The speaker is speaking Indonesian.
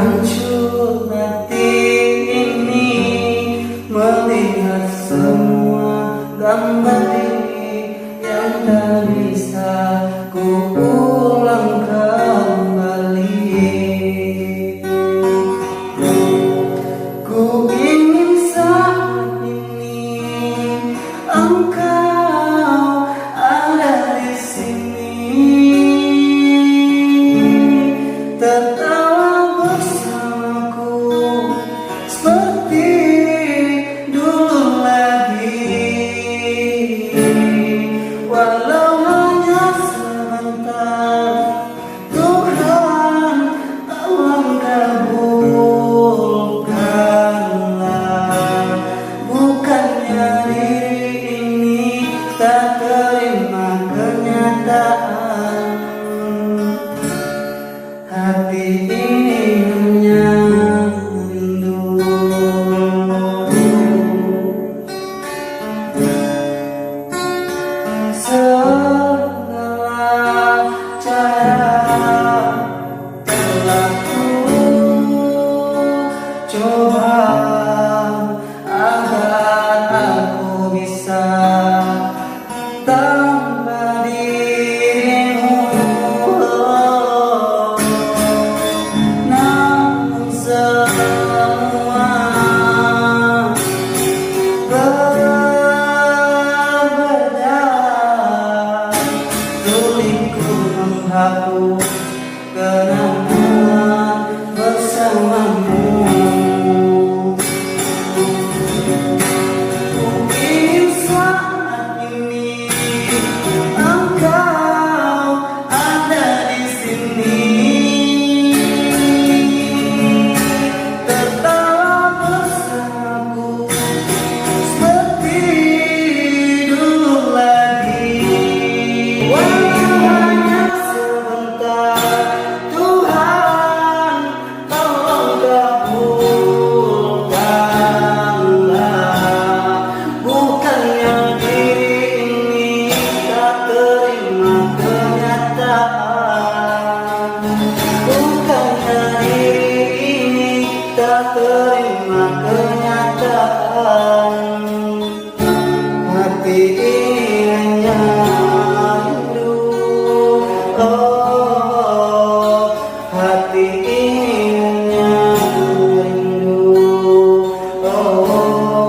Hancur hati ini melihat semua gambar diri yang tak bisa ku ulang kembali. Ku ingin saat ini engkau ada di sini, tertawa bersamaku seperti dulu lagi. Walau hanya sebentar, Tuhan tolong kabulkanlah. Bukannya diri ini tak terima kenyataan, hati ini hanya rindu. Segala cara telah ku coba agar aku bisa tanpa dirimu, namun semua berbeda. Sulitku menghapus kenangan bersamamu. Mungkin saat ini engkau ada di sini, tertawa bersamaku seperti dulu lagi. Walau hanya sebentar, Tuhan tolong kabulkanlah. Bukannya diri ini tak terima kenyataan, bukannya diri ini tak terima kenyataan, hati ini hanya rindu. Oh, hati ini hanya rindu. Oh.